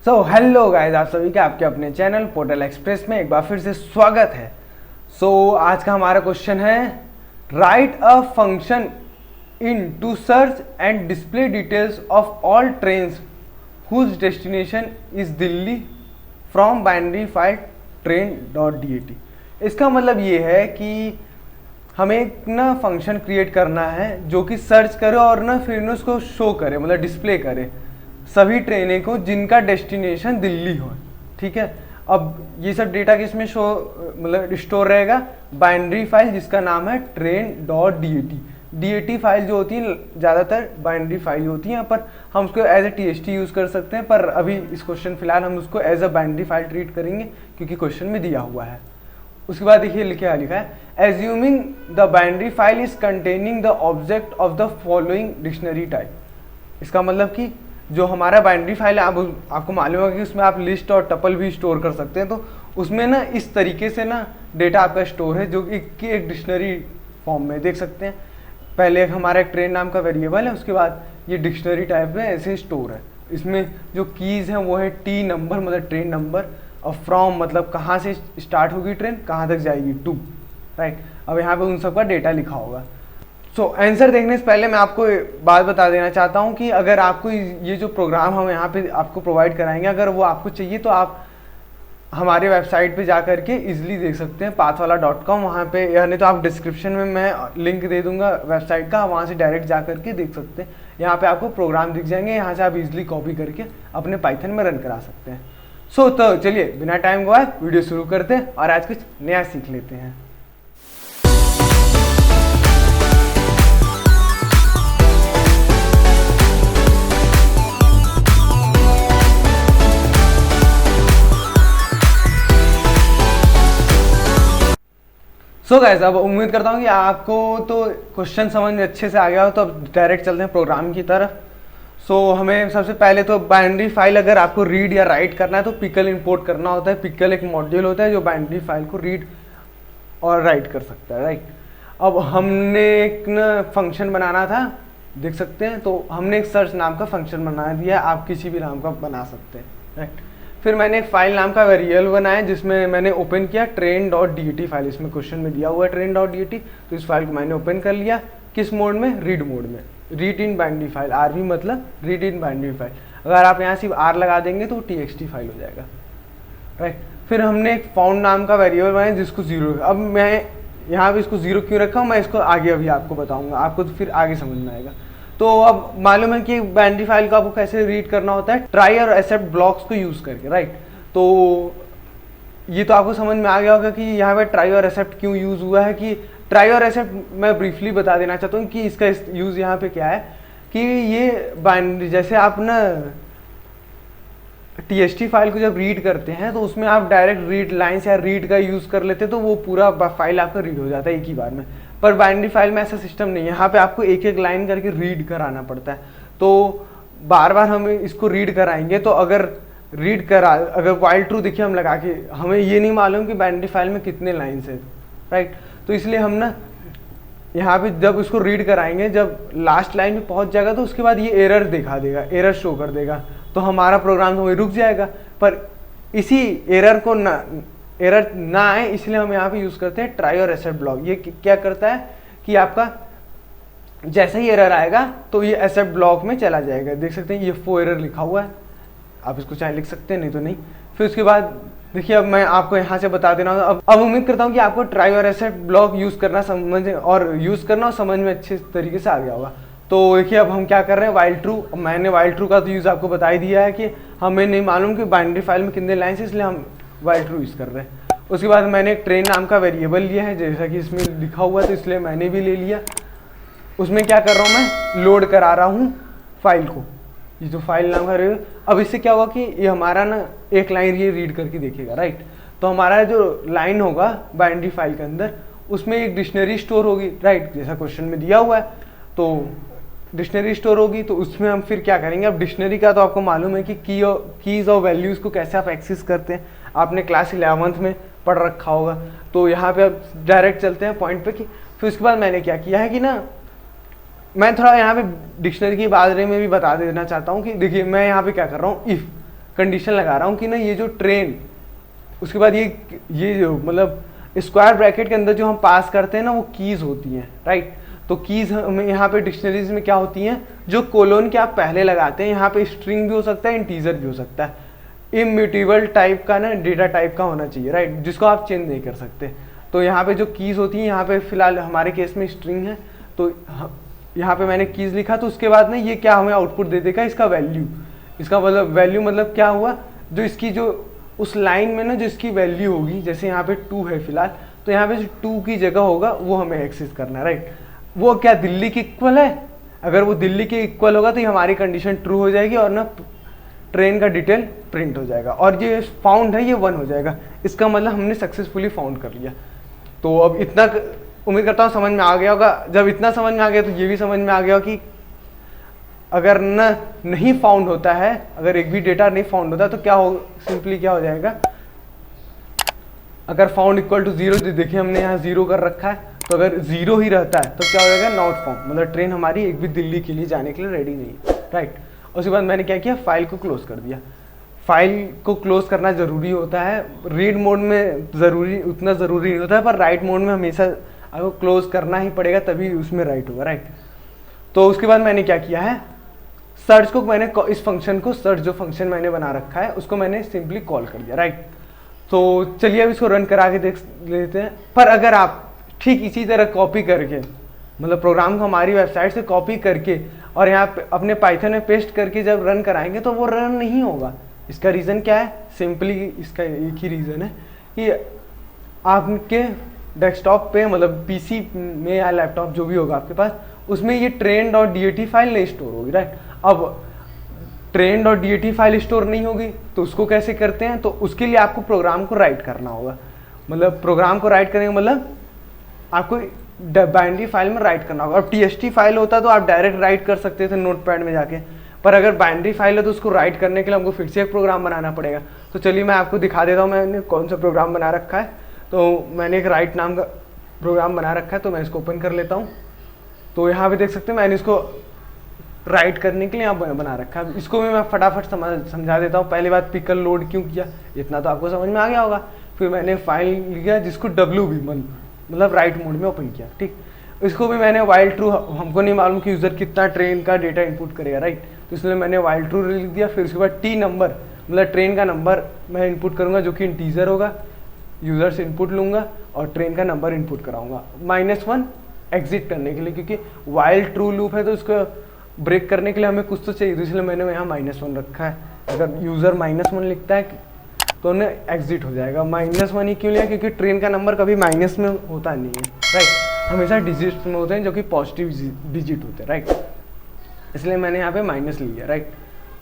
Hello guys, आप सभी का आपके अपने चैनल पोर्टल एक्सप्रेस में एक बार फिर से स्वागत है। आज का हमारा क्वेश्चन है, write a function in to search and display details of all trains whose destination is Delhi from binary file train.dat। इसका मतलब ये है कि हमें एक ना फंक्शन क्रिएट करना है जो कि सर्च करे और ना फिर ना उसको शो करे, मतलब डिस्प्ले करे सभी ट्रेनें को जिनका डेस्टिनेशन दिल्ली हो। ठीक है, अब ये सब डेटा किसमें शो मतलब स्टोर रहेगा, बाइनरी फाइल जिसका नाम है train.dat। DAT फाइल जो होती है ज़्यादातर बाइनरी फाइल होती हैं, पर हम उसको एज ए TXT यूज़ कर सकते हैं, पर अभी इस क्वेश्चन फिलहाल हम उसको as a binary file treat करेंगे क्योंकि क्वेश्चन में दिया हुआ है। उसके बाद देखिए लिखा है, assuming the binary file is containing the object of the following dictionary type. इसका मतलब कि जो हमारा बाइनरी फाइल है, आपको मालूम होगा कि उसमें आप लिस्ट और टपल भी स्टोर कर सकते हैं, तो उसमें ना इस तरीके से ना डेटा आपका स्टोर है जो कि एक डिक्शनरी फॉर्म में देख सकते हैं। पहले एक हमारा एक ट्रेन नाम का वेरिएबल है, उसके बाद ये डिक्शनरी टाइप में ऐसे स्टोर है। इसमें जो कीज़ हैं वो है T नंबर मतलब ट्रेन नंबर, और फ्रॉम मतलब कहाँ से स्टार्ट होगी ट्रेन, कहाँ तक जाएगी, टू, राइट। अब यहाँ पे उन सब का डेटा लिखा होगा। आंसर देखने से पहले मैं आपको बात बता देना चाहता हूँ कि अगर आपको ये जो प्रोग्राम हम यहाँ पे आपको प्रोवाइड कराएंगे, अगर वो आपको चाहिए तो आप हमारे वेबसाइट पे जा करके इजीली देख सकते हैं, pathwala.com। वहाँ पे यानी तो आप डिस्क्रिप्शन में मैं लिंक दे दूंगा वेबसाइट का, वहाँ से डायरेक्ट जा करके देख सकते हैं। यहाँ पे आपको प्रोग्राम दिख जाएंगे, यहाँ से आप इजीली कॉपी करके अपने पाइथन में रन करा सकते हैं। तो चलिए बिना टाइम गवाए वीडियो शुरू करते हैं और आज कुछ नया सीख लेते हैं। गाइस, अब उम्मीद करता हूँ कि आपको तो क्वेश्चन समझ में अच्छे से आ गया हो, तो अब डायरेक्ट चलते हैं प्रोग्राम की तरफ। हमें सबसे पहले तो बाइनरी फाइल अगर आपको रीड या राइट करना है तो पिकल इंपोर्ट करना होता है। पिकल एक मॉड्यूल होता है जो बाइनरी फाइल को रीड और राइट कर सकता है, राइट। अब हमने एक ना फंक्शन बनाना था, देख सकते हैं, तो हमने एक सर्च नाम का फंक्शन बना दिया, आप किसी भी नाम का बना सकते हैं, राइट। फिर मैंने एक फाइल नाम का वेरिएबल बनाया जिसमें मैंने ओपन किया train.dat फाइल। इसमें क्वेश्चन में दिया हुआ है train.dat, तो इस फाइल को मैंने ओपन कर लिया। किस मोड में, रीड मोड में, read in binary file, RB मतलब रीड इन बाइनरी फाइल। अगर आप यहाँ सिर्फ R लगा देंगे तो TXT फाइल हो जाएगा, राइट। फिर हमने एक फाउंड नाम का वेरिएबल बनाया जिसको 0, अब मैं यहाँ पे इसको 0 क्यों रखा हूँ मैं इसको आगे अभी आपको बताऊँगा, आपको तो फिर आगे समझ में आएगा। तो अब मालूम है कि बाइनरी फाइल को आपको कैसे रीड करना होता है, ट्राई और एक्सेप्ट ब्लॉक्स को यूज़ करके, राइट। तो ये तो आपको समझ में आ गया होगा कि यहाँ पे ट्राई और एक्सेप्ट क्यों यूज़ हुआ है। कि ट्राई और एक्सेप्ट मैं ब्रीफली बता देना चाहता हूँ कि इसका यूज़ यहाँ पे क्या है कि ये बाइनरी जैसे आप ना TXT फाइल को जब रीड करते हैं तो उसमें आप डायरेक्ट रीड लाइन्स या रीड का यूज़ कर लेते हैं, तो वो पूरा फाइल आपका रीड हो जाता है एक ही बार में। पर बाइनरी फाइल में ऐसा सिस्टम नहीं है, यहाँ पे आपको एक एक लाइन करके रीड कराना पड़ता है। तो बार बार हम इसको रीड कराएंगे तो अगर अगर वाइल ट्रू देखिए हम लगा के, हमें ये नहीं मालूम कि बाइनरी फाइल में कितने लाइन्स है, राइट। तो इसलिए हम ना यहाँ पे जब उसको रीड कराएंगे, जब लास्ट लाइन पे पहुँच जाएगा तो उसके बाद ये एरर दिखा देगा, एरर शो कर देगा, तो हमारा प्रोग्राम तो वही रुक जाएगा। पर इसी एरर ना आए इसलिए हम यहाँ पे यूज़ करते हैं ट्राई और एक्सेप्ट ब्लॉक। ये क्या करता है कि आपका जैसे ही एरर आएगा तो ये एक्सेप्ट ब्लॉक में चला जाएगा। देख सकते हैं ये 4 एरर लिखा हुआ है, आप इसको चाहे लिख सकते हैं, नहीं तो नहीं। फिर उसके बाद देखिए अब मैं आपको यहाँ से बता देना, अब उम्मीद करता हूँ कि आपको ट्राई और एक्सेप्ट ब्लॉक यूज़ करना समझ में अच्छे तरीके से आ गया होगा। तो देखिए अब हम क्या कर रहे हैं, वाइल ट्रू। मैंने वाइल ट्रू का तो यूज़ आपको बता ही दिया है कि हमें नहीं मालूम कि बाइनरी फाइल में कितने लाइन है, इसलिए हम वाइल ट्रू यूज़ कर रहे हैं। उसके बाद मैंने एक ट्रेन नाम का वेरिएबल लिया है, जैसा कि इसमें लिखा हुआ है, तो इसलिए मैंने भी ले लिया। उसमें क्या कर रहा हूँ, मैं लोड करा रहा हूँ फाइल को, ये जो फाइल नाम का वेरिएबल। अब इससे क्या होगा कि ये हमारा ना एक लाइन ये रीड करके देखेगा, राइट। तो हमारा जो लाइन होगा बाइनरी फाइल के अंदर उसमें एक डिक्शनरी स्टोर होगी, राइट, जैसा क्वेश्चन में दिया हुआ है। तो डिक्शनरी स्टोर होगी तो उसमें हम फिर क्या करेंगे, अब डिक्शनरी का तो आपको मालूम है कि कीज़ और वैल्यूज़ को कैसे आप एक्सेस करते हैं, आपने क्लास 11th में पढ़ रखा होगा। तो यहाँ पे अब डायरेक्ट चलते हैं पॉइंट पे कि फिर उसके बाद मैंने क्या किया है कि ना मैं थोड़ा यहाँ पे डिक्शनरी के बारे में भी बता देना चाहता हूँ कि देखिए मैं यहाँ पे क्या कर रहा हूँ, इफ़ कंडीशन लगा रहा हूँ कि ना ये जो ट्रेन, उसके बाद ये जो मतलब स्क्वायर ब्रैकेट के अंदर जो हम पास करते हैं ना वो कीज होती हैं, राइट। तो कीज हमें यहाँ पे डिक्शनरीज में क्या होती हैं, जो कोलोन के आप पहले लगाते हैं, यहाँ पे स्ट्रिंग भी हो सकता है, इंटीजर भी हो सकता है, इम्यूटेबल टाइप का ना डेटा टाइप का होना चाहिए, राइट, जिसको आप चेंज नहीं कर सकते। तो यहाँ पे जो कीज होती हैं, यहाँ पे फिलहाल हमारे केस में स्ट्रिंग है, तो यहाँ पे मैंने कीज लिखा, तो उसके बाद ना ये क्या हमें आउटपुट दे देगा, इसका वैल्यू। इसका मतलब वैल्यू मतलब क्या हुआ, जो इसकी जो उस लाइन में ना जो इसकी वैल्यू होगी, जैसे यहाँ पे 2 है फिलहाल, तो यहाँ पे जो 2 की जगह होगा वो हमें एक्सेस करना है, राइट। वो क्या दिल्ली के इक्वल है, अगर वो दिल्ली के इक्वल होगा तो ये हमारी कंडीशन ट्रू हो जाएगी और ना ट्रेन का डिटेल प्रिंट हो जाएगा, और ये फाउंड है ये 1 हो जाएगा। इसका मतलब हमने सक्सेसफुली फाउंड कर लिया। तो अब इतना उम्मीद करता हूँ समझ में आ गया होगा। जब इतना समझ में आ गया तो ये भी समझ में आ गया कि अगर न नहीं फाउंड होता है, अगर एक भी डेटा नहीं फाउंड होता तो क्या हो, सिंपली क्या हो जाएगा, अगर फाउंड इक्वल टू 0, तो देखिए हमने यहाँ 0 कर रखा है, तो अगर 0 ही रहता है तो क्या हो जाएगा, नॉट फाउंड, मतलब ट्रेन हमारी एक भी दिल्ली के लिए जाने के लिए रेडी नहीं है, राइट। उसके बाद मैंने क्या किया, फाइल को क्लोज कर दिया। फाइल को क्लोज करना ज़रूरी होता है, रीड मोड में उतना ज़रूरी नहीं होता है, पर राइट मोड में हमेशा आपको क्लोज करना ही पड़ेगा, तभी उसमें राइट होगा, राइट। तो उसके बाद मैंने क्या किया है, सर्च को मैंने इस फंक्शन को, सर्च जो फंक्शन मैंने बना रखा है उसको मैंने सिंपली कॉल कर दिया, राइट। तो चलिए अब इसको रन करा के देख लेते हैं। पर अगर आप ठीक इसी तरह कॉपी करके, मतलब प्रोग्राम को हमारी वेबसाइट से कॉपी करके और यहाँ पे अपने पाइथन में पेस्ट करके जब रन कराएंगे तो वो रन नहीं होगा। इसका रीज़न क्या है, सिंपली इसका एक ही रीज़न है कि आपके डेस्कटॉप पे, मतलब पीसी में या लैपटॉप जो भी होगा आपके पास, उसमें ये train.dat फाइल नहीं स्टोर होगी, राइट। अब train.dat फाइल स्टोर नहीं होगी तो उसको कैसे करते हैं, तो उसके लिए आपको प्रोग्राम को राइट करना होगा। मतलब प्रोग्राम को राइट करेंगे मतलब आपको बाइनरी फाइल में राइट करना होगा। अब txt फाइल होता तो आप डायरेक्ट राइट कर सकते थे नोटपैड में जाके, पर अगर बाइनरी फाइल है तो उसको राइट करने के लिए हमको फिर से एक प्रोग्राम बनाना पड़ेगा। तो चलिए मैं आपको दिखा देता हूँ मैंने कौन सा प्रोग्राम बना रखा है। तो मैंने एक राइट नाम का प्रोग्राम बना रखा है, तो मैं इसको ओपन कर लेता हूँ। तो यहाँ पे देख सकते हैं मैंने इसको राइट करने के लिए यहाँ बना रखा है। इसको भी मैं फटाफट समझा देता हूँ। पहली बात, पिकल लोड क्यों किया, इतना तो आपको समझ में आ गया होगा। फिर मैंने फाइल लिया जिसको WB मतलब राइट मोड में ओपन किया, ठीक। इसको भी मैंने वाइल ट्रू, हमको नहीं मालूम कि यूज़र कितना ट्रेन का डेटा इनपुट करेगा, राइट, तो इसलिए मैंने वाइल ट्रू लिख दिया। फिर उसके बाद T नंबर मतलब ट्रेन का नंबर मैं इनपुट करूँगा जो कि इंटीजर होगा, यूज़र से इनपुट लूँगा और ट्रेन का नंबर इनपुट कराऊँगा। -1 एग्जिट करने के लिए, क्योंकि वाइल ट्रू लूप है तो उसको ब्रेक करने के लिए हमें कुछ तो चाहिए, तो इसलिए मैंने यहाँ -1 रखा है। अगर यूज़र -1 लिखता है तो उन्हें एग्जिट हो जाएगा। -1 ही क्यों लिया, क्योंकि ट्रेन का नंबर कभी माइनस में होता नहीं है, राइट, हमेशा डिजिट्स में होते हैं जो कि पॉजिटिव डिजिट होते हैं, राइट, इसलिए मैंने यहाँ पे माइनस लिया, राइट।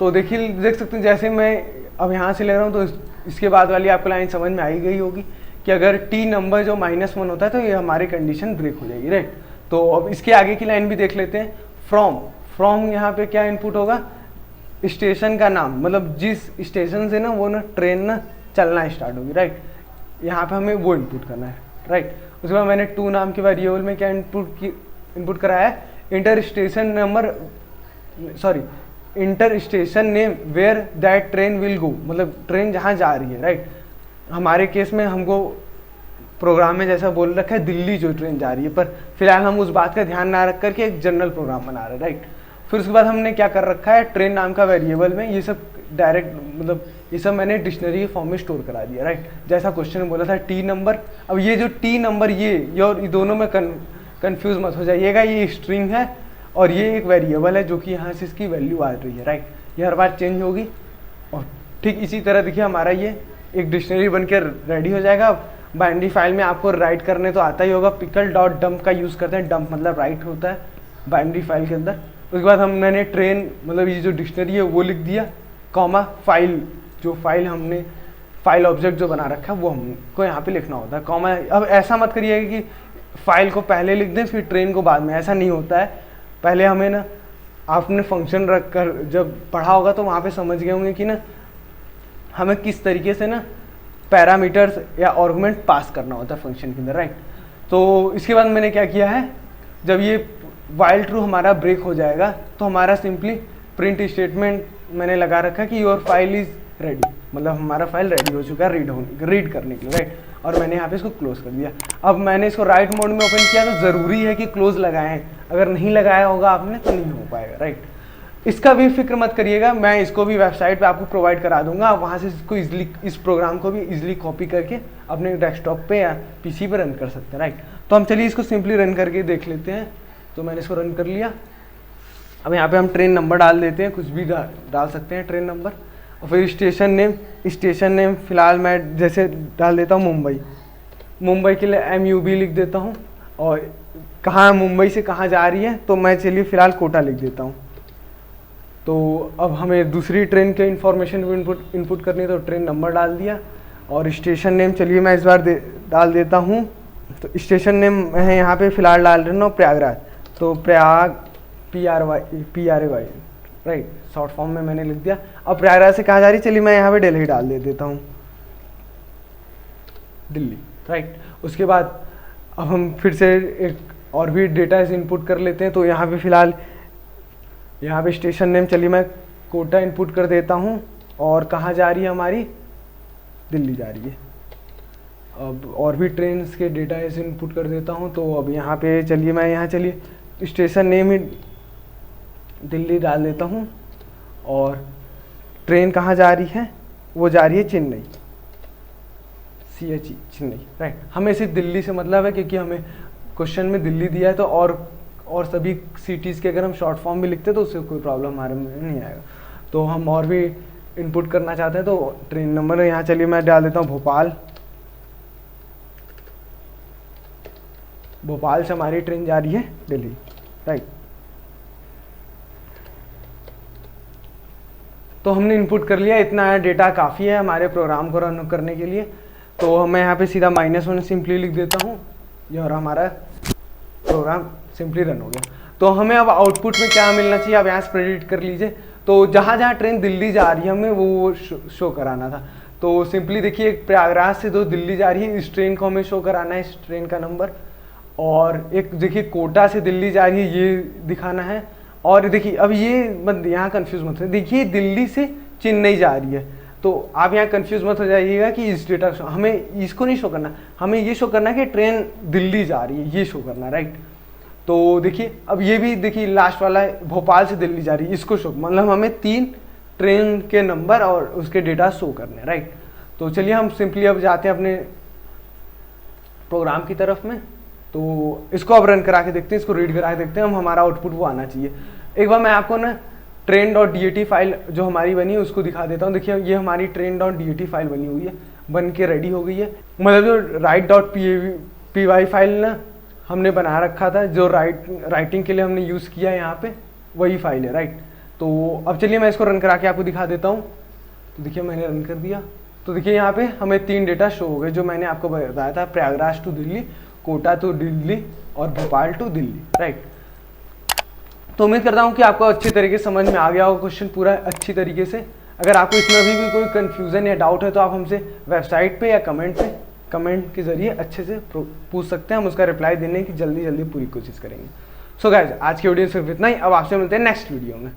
तो देखिए देख सकते हैं जैसे मैं अब यहाँ से ले रहा हूँ तो इसके बाद वाली आपको लाइन समझ में आई गई होगी कि अगर T नंबर जो -1 होता है तो ये हमारी कंडीशन ब्रेक हो जाएगी, राइट। तो अब इसके आगे की लाइन भी देख लेते हैं। फ्रॉम यहाँ पे क्या इनपुट होगा, स्टेशन का नाम, मतलब जिस स्टेशन से ना वो ना ट्रेन ना चलना स्टार्ट होगी, राइट, यहाँ पे हमें वो इनपुट करना है, राइट। उसके बाद मैंने टू नाम के वेरिएबल में क्या इनपुट कराया है, enter station name where that train will go, मतलब ट्रेन जहाँ जा रही है, राइट। हमारे केस में हमको प्रोग्राम में जैसा बोल रखा है दिल्ली जो ट्रेन जा रही है, पर फिलहाल हम उस बात का ध्यान ना रख करके एक जनरल प्रोग्राम बना रहे हैं, राइट। फिर उसके बाद हमने क्या कर रखा है, ट्रेन नाम का वेरिएबल में ये सब डायरेक्ट मतलब ये सब मैंने डिक्शनरी के फॉर्म में स्टोर करा दिया, राइट, जैसा क्वेश्चन में बोला था T नंबर। अब ये जो T नंबर ये और ये दोनों में कंफ्यूज मत हो जाइएगा, ये स्ट्रिंग है और ये एक वेरिएबल है जो कि यहाँ से इसकी वैल्यू आ रही है, राइट, ये हर बार चेंज होगी। और ठीक इसी तरह देखिए हमारा ये एक डिक्शनरी बन के रेडी हो जाएगा। बाइनरी फाइल में आपको राइट करने तो आता ही होगा, pickle.dump का यूज़ करते हैं, डंप मतलब राइट होता है बाइनरी फाइल के अंदर। उसके बाद मैंने ट्रेन मतलब ये जो डिक्शनरी है वो लिख दिया, कॉमा फाइल, जो फाइल हमने फाइल ऑब्जेक्ट जो बना रखा है वो हमको यहाँ पे लिखना होता है, कॉमा। अब ऐसा मत करिएगा कि फाइल को पहले लिख दें फिर ट्रेन को बाद में, ऐसा नहीं होता है। पहले हमें ना आपने फंक्शन रख कर जब पढ़ा होगा तो वहाँ पे समझ गए होंगे कि ना हमें किस तरीके से ना पैरामीटर्स या आर्गुमेंट पास करना होता है फंक्शन के अंदर, राइट। तो इसके बाद मैंने क्या किया है, जब ये वाइल ट्रू हमारा ब्रेक हो जाएगा तो हमारा सिंपली प्रिंट स्टेटमेंट मैंने लगा रखा कि योर फाइल इज रेडी, मतलब हमारा फाइल रेडी हो चुका है रीड करने के लिए, राइट। और मैंने यहाँ पे इसको क्लोज कर दिया। अब मैंने इसको राइट मोड में ओपन किया तो ज़रूरी है कि क्लोज लगाएं, अगर नहीं लगाया होगा आपने तो नहीं हो पाएगा, राइट। इसका भी फिक्र मत करिएगा, मैं इसको भी वेबसाइट पे आपको प्रोवाइड करा दूंगा, आप वहाँ से इसको इजीली, इस प्रोग्राम को भी इजीली कॉपी करके अपने डेस्कटॉप पे या पीसी पे रन कर सकते हैं, राइट। तो हम चलिए इसको सिंपली रन करके देख लेते हैं। तो मैंने इसको रन कर लिया। अब यहाँ पे हम ट्रेन नंबर डाल देते हैं, कुछ भी डाल सकते हैं ट्रेन नंबर। और फिर स्टेशन नेम फ़िलहाल मैं जैसे डाल देता हूँ मुंबई के लिए MUB लिख देता हूँ। और कहाँ मुंबई से कहाँ जा रही है तो मैं चलिए फ़िलहाल कोटा लिख देता हूँ। तो अब हमें दूसरी ट्रेन के इन्फॉर्मेशन भी इनपुट करनी है, तो ट्रेन नंबर डाल दिया। और स्टेशन नेम चलिए मैं इस बार डाल देता हूँ। तो स्टेशन नेम है यहाँ पे फ़िलहाल डाल रहा हूँ प्रयागराज, तो Prayag PRAY, right, short form में मैंने लिख दिया। अब प्रयागराज से कहाँ जा रही है, चलिए मैं यहाँ पे दिल्ली डाल देता हूँ, दिल्ली, राइट। उसके बाद अब हम फिर से एक और भी डेटा इनपुट कर लेते हैं। तो यहाँ पे फ़िलहाल यहाँ पे स्टेशन नेम चलिए मैं कोटा इनपुट कर देता हूँ। और कहाँ जा रही है हमारी, दिल्ली जा रही है। अब और भी ट्रेन के डेटा इनपुट कर देता हूँ। तो अब यहाँ पे चलिए मैं यहाँ चलिए स्टेशन नेम ही दिल्ली डाल देता हूँ। और ट्रेन कहाँ जा रही है, वो जा रही है चेन्नई, CHE चेन्नई, राइट। हमें सिर्फ दिल्ली से मतलब है क्योंकि हमें क्वेश्चन में दिल्ली दिया है। तो और सभी सिटीज़ के अगर हम शॉर्ट फॉर्म भी लिखते हैं तो उससे कोई प्रॉब्लम हमारे में नहीं आएगा। तो हम और भी इनपुट करना चाहते हैं। तो ट्रेन नंबर यहाँ चलिए मैं डाल देता हूँ भोपाल से हमारी ट्रेन जा रही है दिल्ली, राइट। तो हमने इनपुट कर लिया, इतना डेटा काफ़ी है हमारे प्रोग्राम को रन करने के लिए। तो मैं यहाँ पे सीधा -1 सिंपली लिख देता हूँ और हमारा प्रोग्राम सिंपली रन हो गया। तो हमें अब आउटपुट में क्या मिलना चाहिए, आप यहाँ से प्रेडिक्ट कर लीजिए। तो जहाँ जहाँ ट्रेन दिल्ली जा रही है हमें वो शो कराना था। तो सिंपली देखिए, एक प्रयागराज से जो दिल्ली जा रही है इस ट्रेन को हमें शो कराना है, इस ट्रेन का नंबर। और एक देखिए कोटा से दिल्ली जा रही है ये दिखाना है। और देखिए अब ये मत यहाँ कंफ्यूज मत हो, देखिए दिल्ली से चेन्नई जा रही है। तो आप यहाँ कंफ्यूज मत हो जाइएगा कि इस डेटा हमें इसको नहीं शो करना, हमें ये शो करना है कि ट्रेन दिल्ली जा रही है, ये शो करना, राइट। तो देखिए अब ये भी देखिए लास्ट वाला भोपाल से दिल्ली जा रही है, इसको शो, मतलब हमें 3 ट्रेन के नंबर और उसके डेटा शो करने, राइट। तो चलिए हम सिंपली अब जाते हैं अपने प्रोग्राम की तरफ में। तो इसको अब रन करा के देखते हैं, इसको रीड करा के देखते हैं, हम हमारा आउटपुट वो आना चाहिए। एक बार मैं आपको ना train.dat फाइल जो हमारी बनी है उसको दिखा देता हूँ। देखिए ये हमारी train.dat फाइल बनी हुई है, बन के रेडी हो गई है। मतलब जो write.py फाइल ना हमने बना रखा था, जो राइटिंग के लिए हमने यूज़ किया है यहाँ पे, वही फाइल है, राइट। तो अब चलिए मैं इसको रन करा के आपको दिखा देता हूँ। तो देखिए मैंने रन कर दिया। तो देखिए यहाँ पे हमें 3 डेटा शो हो गए जो मैंने आपको बताया था, प्रयागराज टू दिल्ली, कोटा टू दिल्ली और भोपाल टू दिल्ली, राइट। तो उम्मीद करता हूँ कि आपको अच्छी तरीके से समझ में आ गया होगा क्वेश्चन पूरा अच्छी तरीके से। अगर आपको इसमें अभी भी कोई कन्फ्यूज़न या डाउट है तो आप हमसे वेबसाइट पे या कमेंट के ज़रिए अच्छे से पूछ सकते हैं, हम उसका रिप्लाई देने की जल्दी पूरी कोशिश करेंगे। सो गाइस, आज की वीडियो सिर्फ इतना ही। अब आपसे मिलते हैं नेक्स्ट वीडियो में।